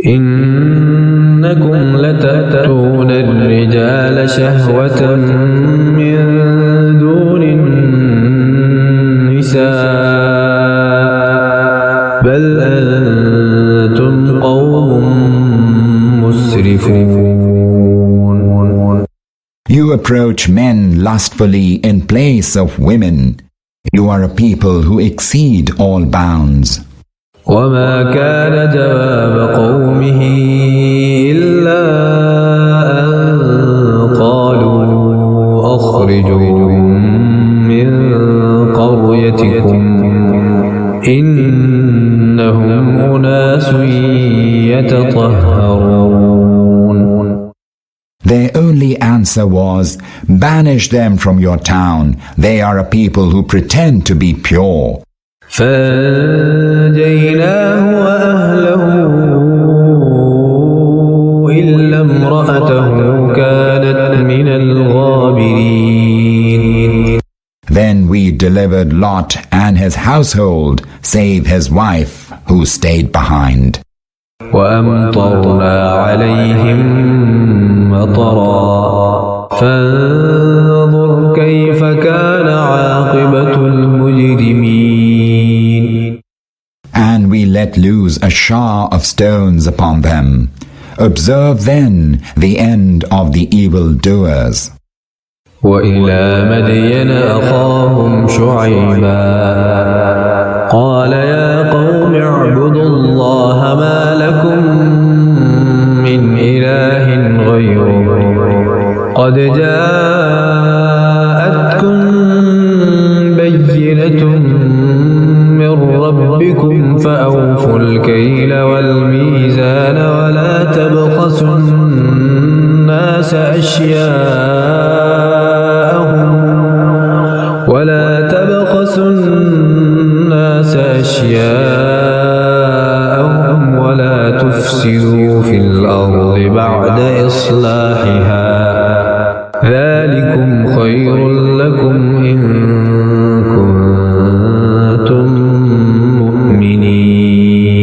إنكم لتأتون الرجال شهوة من دون النساء بل أنتم قوم مسرفون. You approach men lustfully in place of women. You are a people who exceed all bounds. وما كان جواب قومه إلا أن قالوا أخرجوهم من قريتكم إنهم أناس يتطهرون. Their only answer was, banish them from your town. They are a people who pretend to be pure. فأنجيناه وأهله إلا امرأته كانت من الغابرين. Then we delivered Lot and his household, save his wife, who stayed behind. وأمطرنا عليهم مطرا فانظر كيف كان عاقبة المجرمين. And we let loose a shower of stones upon them. Observe then the end of the evildoers. وإلى مدين أخاهم شعيبا قال يا قوم اعبدوا الله ما لكم من إله غيره قد جاءتكم بينة من ربكم فأوفوا الكيل والميزان ولا تبخسوا الناس أشياءهم ولا تفسدوا في الأرض بعد إصلاحها ذلكم خير لكم إن كنتم مؤمنين.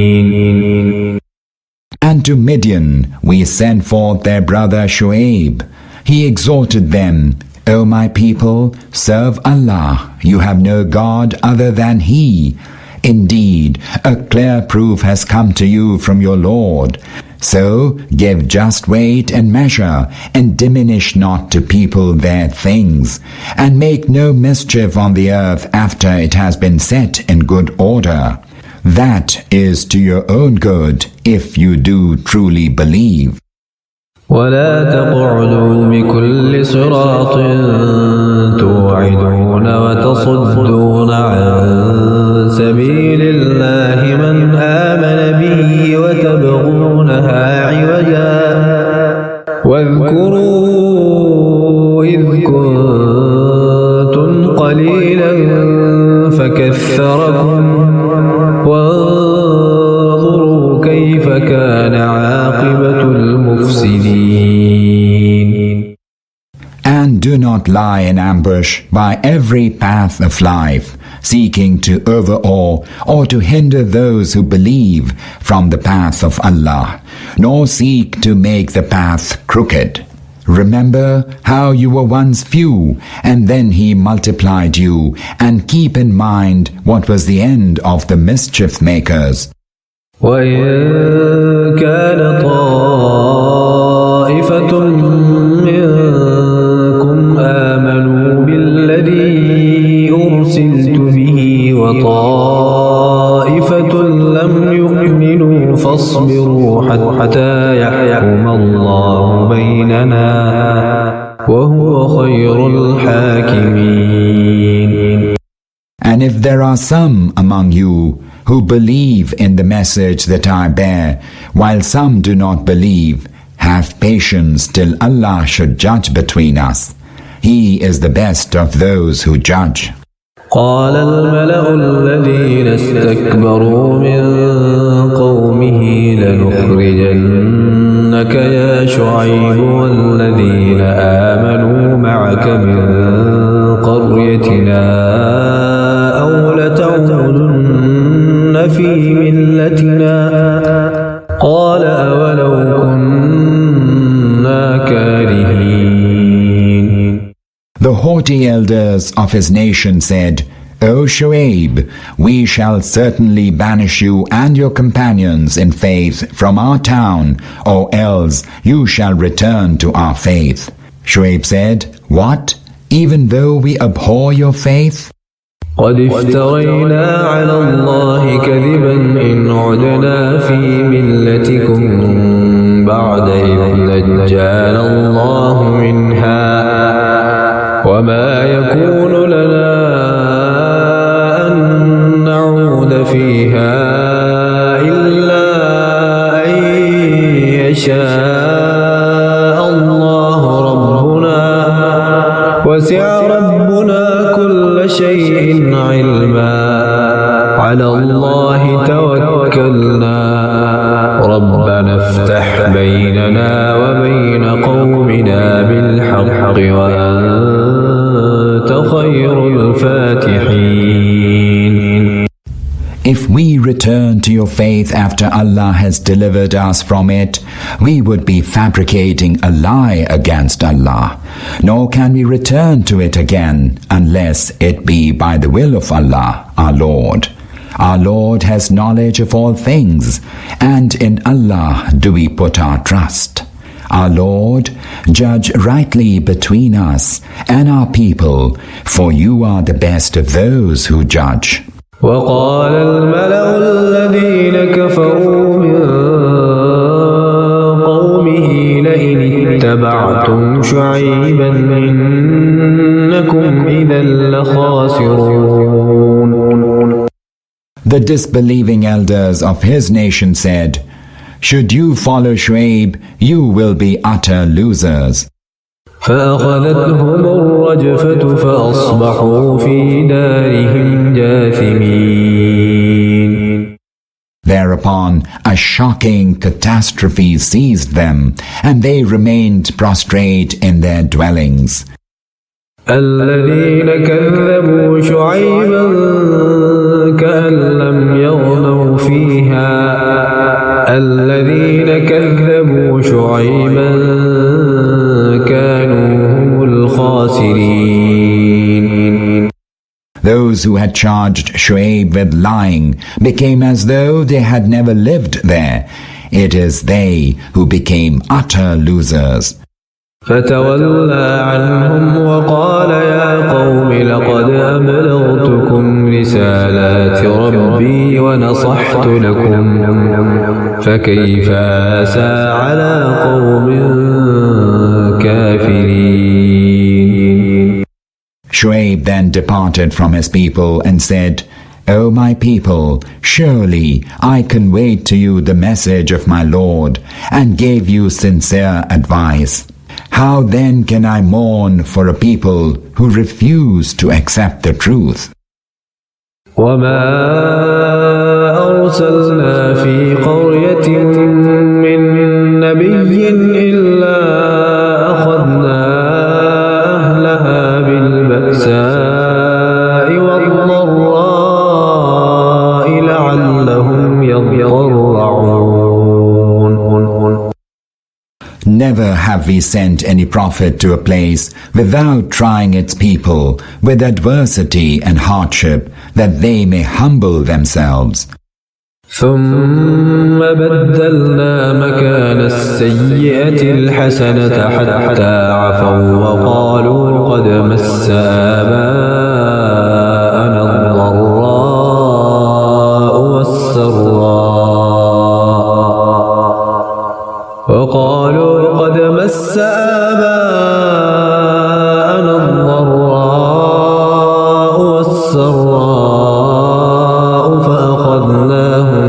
And to Midian we sent forth their brother Shu'aib. He exhorted them, O my people, serve Allah. You have no God other than He. Indeed, a clear proof has come to you from your Lord. So give just weight and measure, and diminish not to people their things, and make no mischief on the earth after it has been set in good order. That is to your own good, if you do truly believe. ولا تقعدوا بكل صراط توعدون وتصدون عن سبيل الله من آمن به وتبغونها عوجا واذكروا إذ كنتم قليلا فكثركم وانظروا كيف كان عاقبة المفسدين. And do not lie in ambush by every path of life, seeking to overawe or to hinder those who believe from the path of Allah, nor seek to make the path crooked. Remember how you were once few, and then He multiplied you, and keep in mind what was the end of the mischief makers. وَإِن كَانَ طَائِفَةٌ مِّنكُمْ آمَنُوا بِالَّذِي أُرْسِلْتُ بِهِ وَطَائِفَةٌ لَّمْ يُؤْمِنُوا فَاصْبِرُوا حَتَّى يَحْكُمَ اللَّهُ بَيْنَنَا وَهُوَ خَيْرُ الْحَاكِمِينَ. And if there are some among you who believe in the message that I bear, while some do not believe, have patience till Allah should judge between us. He is the best of those who judge. قال الملأ الذين استكبروا من قومه لنخرجنك يا شعيب والذين آمنوا معك من قريتنا أو لتعودن في ملتنا لأتينا قال أولو كنا كارهين. The haughty elders of his nation said, O Shu'aib, we shall certainly banish you and your companions in faith from our town, or else you shall return to our faith. Shu'aib said, What? Even though we abhor your faith? قد افترينا على الله كذبا إن عدنا في ملتكم بعد إذ نجانا الله منها وما يكون لنا أن نعود فيها إلا أن يشاء الله ربنا وسع ربنا كل شيء علما على الله توكلنا ربنا افتح بيننا وبين قومنا بالحق وأنت خير الفاتحين. If we return to your faith after Allah has delivered us from it, we would be fabricating a lie against Allah. Nor can we return to it again unless it be by the will of Allah, our Lord. Our Lord has knowledge of all things, and in Allah do we put our trust. Our Lord, judge rightly between us and our people, for you are the best of those who judge. وقال الملأ الذين كفروا من قومه لئن اتبعتم شعيبا إنكم إذا لخاسرون. The disbelieving elders of his nation said, Should you follow Shu'aib, you will be utter losers. فأخذتهم الرجفة فأصبحوا في دارهم جاثمين. Thereupon a shocking catastrophe seized them, and they remained prostrate in their dwellings. الذين كذبوا شعيبا كأن لم يغنوا فيها الذين كذبوا شعيبا كانوا هم الخاسرين. Those who had charged Shu'aib with lying became as though they had never lived there. It is they who became utter losers. فتولى عنهم وقال يا قوم لقد أبلغتكم رسالات ربي ونصحت لكم فكيف آسى على قوم كافرين. Shu'aib then departed from his people and said, O my people, surely I conveyed to you the message of my Lord and gave you sincere advice. How then can I mourn for a people who refuse to accept the truth? وما أرسلنا في قرية من نبي إلا أخذنا أهلها بالبأساء والضراء لعلهم يضرعون. Never have we sent any prophet to a place without trying its people with adversity and hardship, that they may humble themselves. ثم بدلنا مكان السيئة الحسنة حتى عفوا وقالوا قد مس آباءنا الضراء والسراء فأخذناهم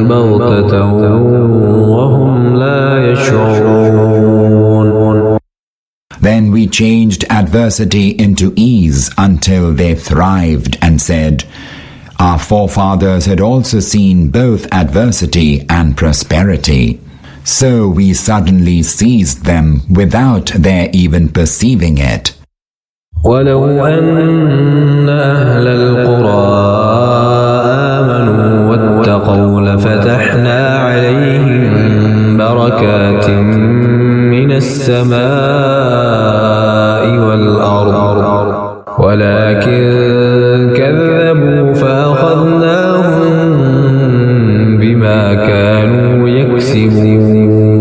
بغتة وهم لا يشعرون. Then we changed adversity into ease until they thrived and said, Our forefathers had also seen both adversity and prosperity. So we suddenly seized them without their even perceiving it. ولو أن أهل القرى آمنوا واتقوا لفتحنا ففتحنا عليهم بركات من السماء والأرض ولكن كذبوا فأخذناهم بما كانوا يكسبون.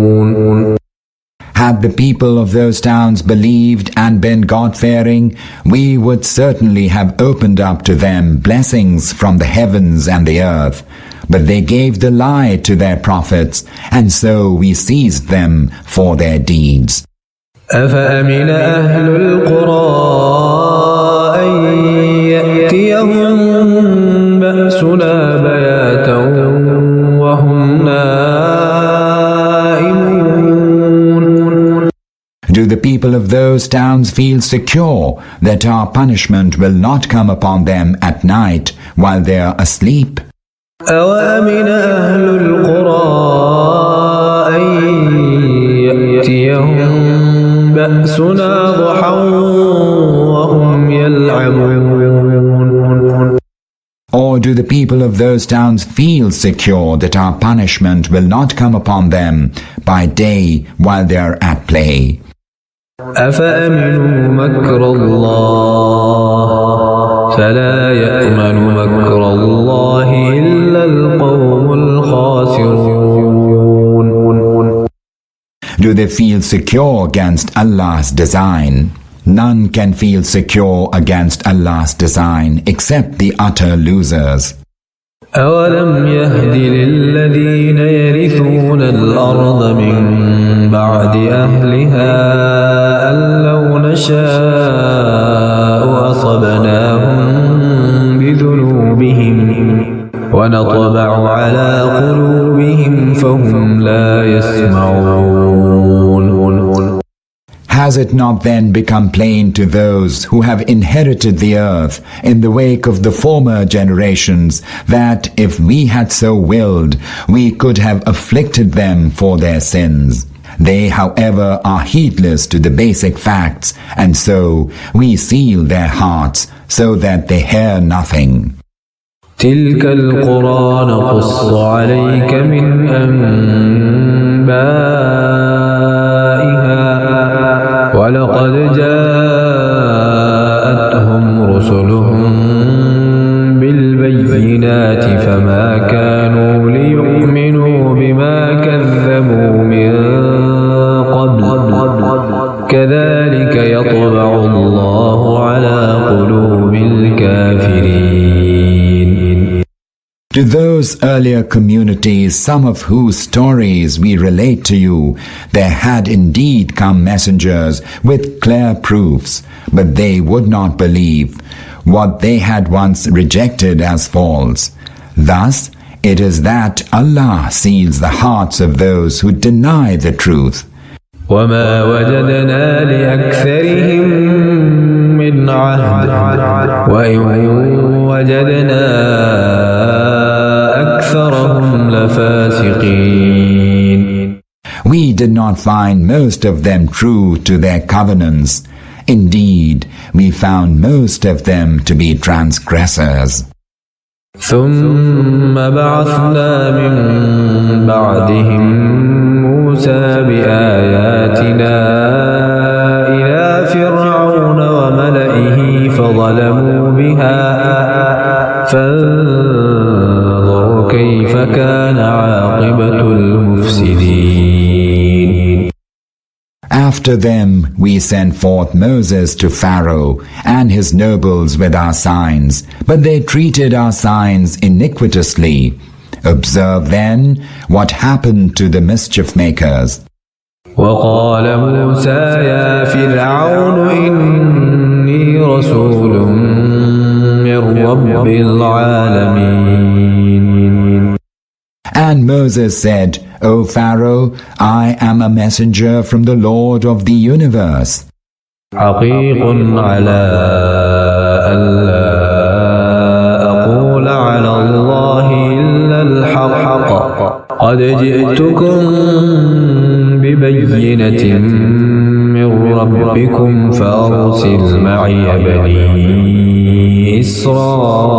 Had the people of those towns believed and been God-fearing, we would certainly have opened up to them blessings from the heavens and the earth. But they gave the lie to their prophets, and so we seized them for their deeds. أفأمن أهل القرى أن يأتيهم بأسنا بياتا وهم نائمون. Do the people of those towns feel secure that our punishment will not come upon them at night while they are asleep? أوأمن أهل القرى أن يأتيهم بأسنا ضحى وهم يلعبون. Or do the people of those towns feel secure that our punishment will not come upon them by day while they are at play? أفأمنوا مكر الله فلا يأمن مكر الله إلا القوم الخاسرون. Do they feel secure against Allah's design? None can feel secure against Allah's design except the utter losers. أولم يهد للذين يرثون الأرض من بعد أهلها أن لو نشاء أصبناهم بذنوبهم ونطبع على قلوبهم فهم لا يسمعون. Has it not then become plain to those who have inherited the earth in the wake of the former generations that if we had so willed, we could have afflicted them for their sins? They, however, are heedless to the basic facts, and so we seal their hearts so that they hear nothing. تلك القرى نقص عليك من أنبائها ولقد جاءتهم رسلهم بالبينات فما كانوا ليؤمنوا بما كذبوا من قبل كذلك يطبع الله على قلوب الكافرين. To those earlier communities, some of whose stories we relate to you, there had indeed come messengers with clear proofs, but they would not believe what they had once rejected as false. Thus, it is that Allah seals the hearts of those who deny the truth. وما وجدنا لأكثرهم من عهد وإن وجدنا أكثرهم لفاسقين. We did not find most of them true to their covenants. Indeed, we found most of them to be transgressors. ثم بعثنا من بعدهم موسى بآياتنا إلى فرعون وملئه فظلموا بها فانظر كيف كان عاقبة المفسدين. After them we sent forth Moses to Pharaoh and his nobles with our signs, but they treated our signs iniquitously. Observe then what happened to the mischief makers. وقال موسى يا فرعون إني رسول من رب العالمين. And Moses said, O Pharaoh, I am a messenger from the Lord of the universe. حقيق على ألا أقول على الله إلا الحق قد جئتكم ببينة من ربكم فأرسل معي بني إسرائيل.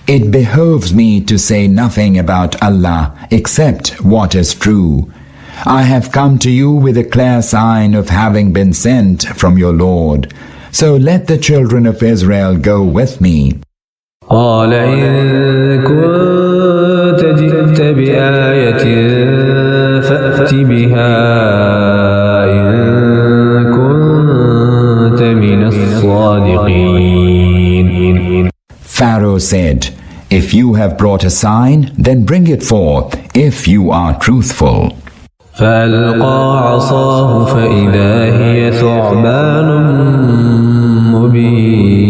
It behoves me to say nothing about Allah except what is true. I have come to you with a clear sign of having been sent from your Lord. So let the children of Israel go with me. قال إن كنت جئت بآية فأت بها إن كنت من الصادقين. Pharaoh said, if you have brought a sign, then bring it forth, if you are truthful. فألقى عصاه فإذا هي ثعبان مبين.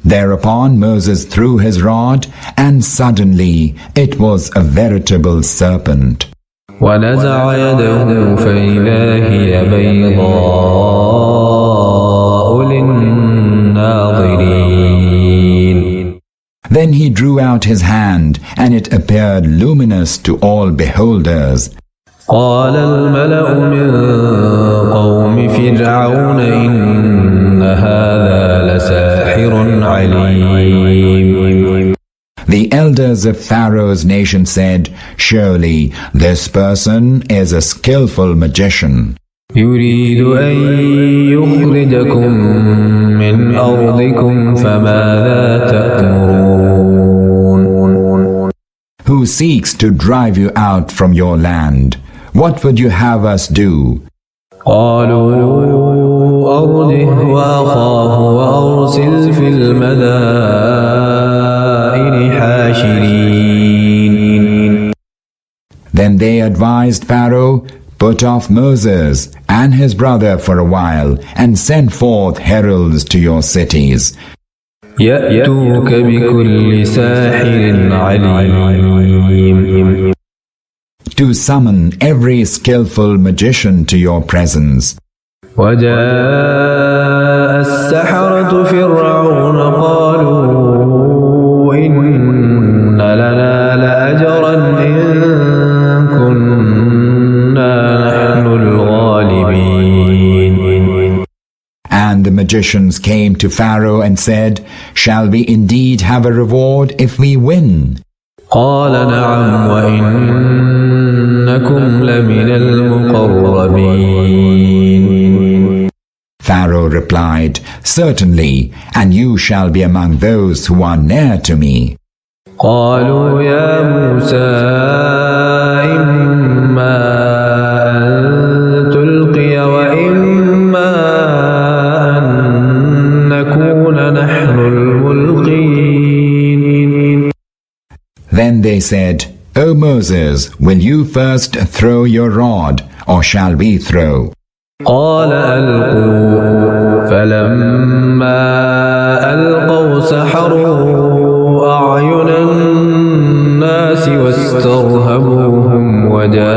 Thereupon Moses threw his rod, and suddenly it was a veritable serpent. ونزع يده فإذا هي بيضاء للناظرين. Then he drew out his hand, and it appeared luminous to all beholders. قال الملأ من قوم فرعون إن هذا لساحر عليم. The elders of Pharaoh's nation said, surely this person is a skillful magician. يريد أن يخرجكم من أرضكم فماذا تأمرون. Who seeks to drive you out from your land. What would you have us do? قالوا أرجه وأخاه وأرسل في المدائن حاشرين. Then they advised Pharaoh, put off Moses and his brother for a while, and send forth heralds to your cities. يأتوك بكل ساحر عليم. To summon every skillful magician to your presence. وجاء السحرة فرعون قالوا إن لنا لأجرا إن كنا نحن الغالبين. And the magicians came to Pharaoh and said, shall we indeed have a reward if we win? قال نعم وإنكم لمن المقربين. Pharaoh replied, certainly, and you shall be among those who are near to me. قالوا يا موسى إما أن تلقي وإما أن نكون نحن الملقين. Then they said, O Moses, will you first throw your rod, or shall we throw? قال ألقوا فلما ألقوا سحروا أعين الناس واسترهبوهم وجاءوا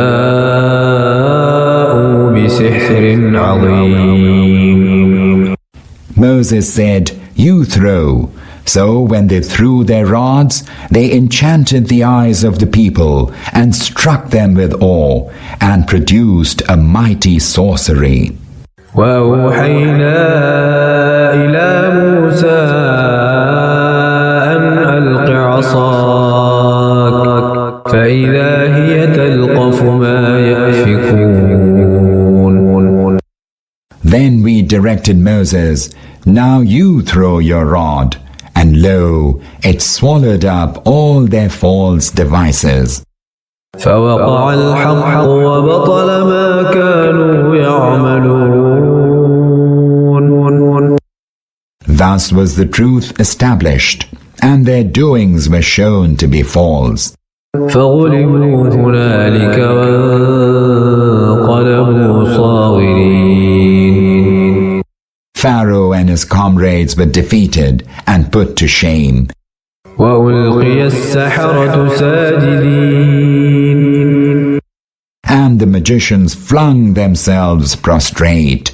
بسحر عظيم. Moses said, you throw. So when they threw their rods, they enchanted the eyes of the people and struck them with awe and produced a mighty sorcery. وأوحينا إلى موسى أن ألق عصاك فإذا هي تلقف ما يأفكون. Then we directed Moses, now you throw your rod. And lo, it swallowed up all their false devices. فوقع الحق وبطل ما كانوا يعملون. Thus was the truth established, and their doings were shown to be false. فغلبوا هنالك وانقلبوا صاغرين. Pharaoh and his comrades were defeated and put to shame. وألقي السحرة ساجدين. And the magicians flung themselves prostrate.